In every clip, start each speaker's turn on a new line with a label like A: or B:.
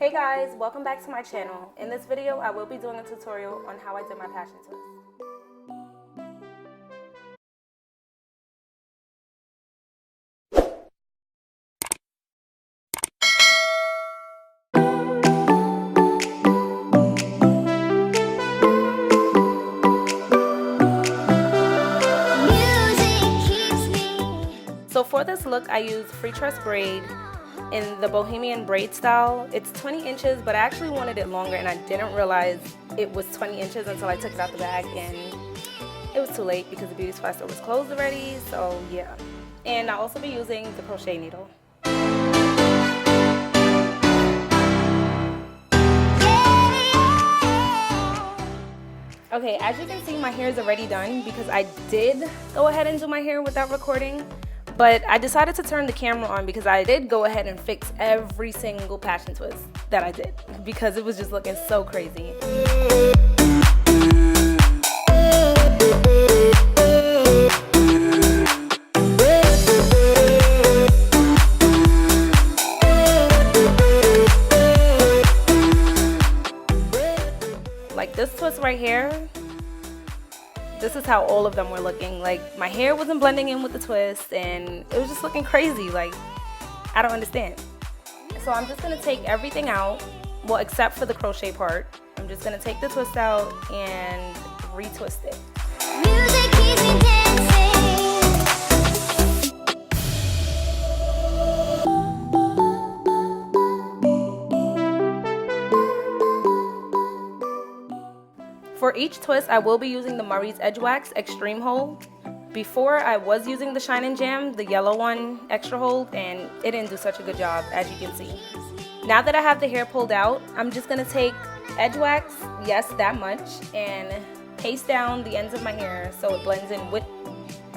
A: Hey guys, welcome back to my channel. In this video, I will be doing a tutorial on how I did my passion twist. So for this look, I use free tress braid in the bohemian braid style. It's 20 inches, but I actually wanted it longer and I didn't realize it was 20 inches until I took it out the bag, and it was too late because the beauty supply store was closed already, so yeah. And I'll also be using the crochet needle. Okay, as you can see, my hair is already done because I did go ahead and do my hair without recording. But I decided to turn the camera on because I did go ahead and fix every single passion twist that I did because it was just looking so crazy. Like this twist right here, this is how all of them were looking. Like my hair wasn't blending in with the twist and it was just looking crazy. Like, I don't understand. So I'm just gonna take everything out, well, except for the crochet part. I'm just gonna take the twist out and retwist it. Music keeps me dancing. For each twist, I will be using the Murray's Edge Wax Extreme Hold. Before, I was using the Shine and Jam, the yellow one, Extra Hold, and it didn't do such a good job, as you can see. Now that I have the hair pulled out, I'm just gonna take edge wax, yes, that much, and paste down the ends of my hair so it blends in with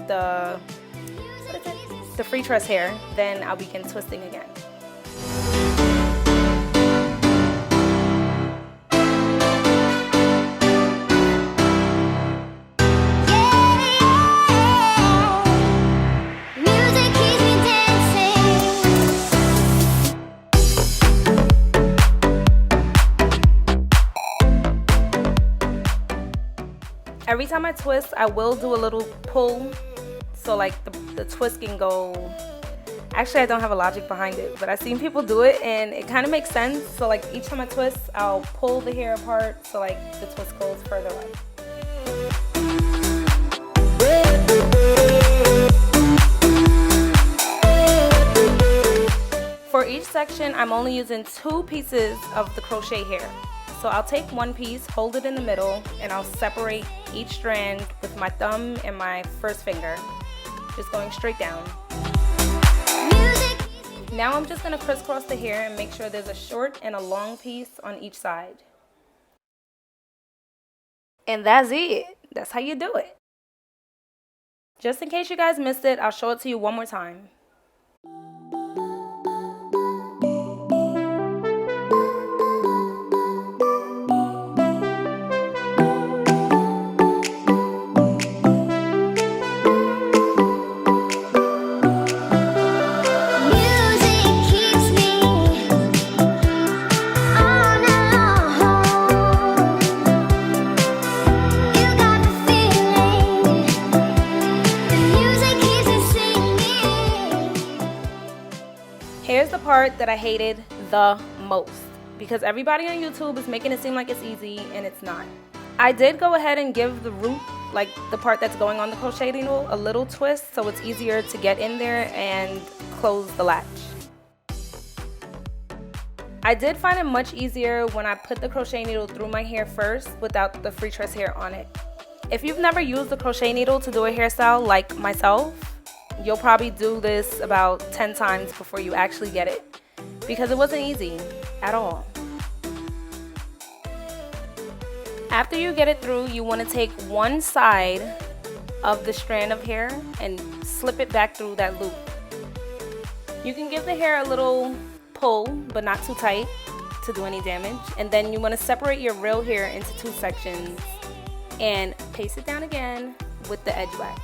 A: the free tress hair. Then I'll begin twisting again. Every time I twist, I will do a little pull, so like the twist can go. Actually, I don't have a logic behind it, but I've seen people do it and it kind of makes sense. So like each time I twist, I'll pull the hair apart so like the twist goes further away. For each section, I'm only using 2 pieces of the crochet hair. So I'll take one piece, hold it in the middle, and I'll separate each strand with my thumb and my first finger, just going straight down. Now I'm just gonna crisscross the hair and make sure there's a short and a long piece on each side. And that's it. That's how you do it. Just in case you guys missed it, I'll show it to you one more time. Here's the part that I hated the most, because everybody on YouTube is making it seem like it's easy and it's not. I did go ahead and give the root, like the part that's going on the crochet needle, a little twist so it's easier to get in there and close the latch. I did find it much easier when I put the crochet needle through my hair first without the free tress hair on it. If you've never used the crochet needle to do a hairstyle like myself, you'll probably do this about 10 times before you actually get it, because it wasn't easy at all. After you get it through, you want to take one side of the strand of hair and slip it back through that loop. You can give the hair a little pull, but not too tight to do any damage. And then you want to separate your real hair into 2 sections and paste it down again with the edge wax.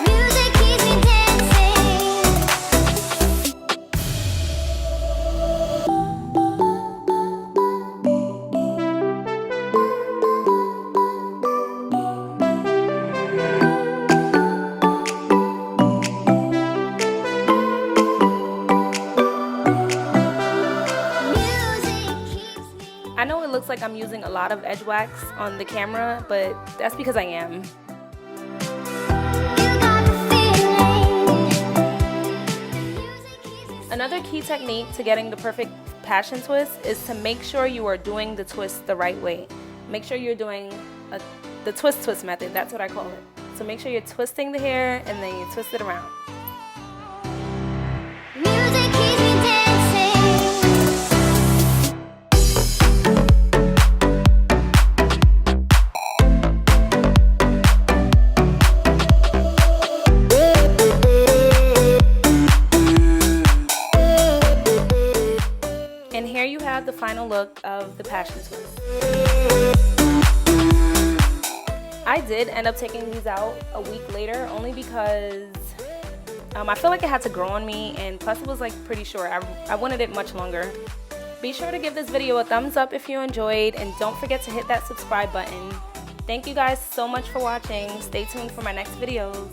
A: Music keeps me dancing. looks like I'm using a lot of edge wax on the camera, but that's because I am. Another key technique to getting the perfect passion twist is to make sure you are doing the twist the right way. Make sure you're doing the twist method, that's what I call it. So make sure you're twisting the hair and then you twist it around.
B: Music keeps me dancing.
A: And here you have the final look of the passion twist. I did end up taking these out a week later only because I feel like it had to grow on me, and plus it was like pretty short. I wanted it much longer. Be sure to give this video a thumbs up if you enjoyed, and don't forget to hit that subscribe button. Thank you guys so much for watching. Stay tuned for my next videos.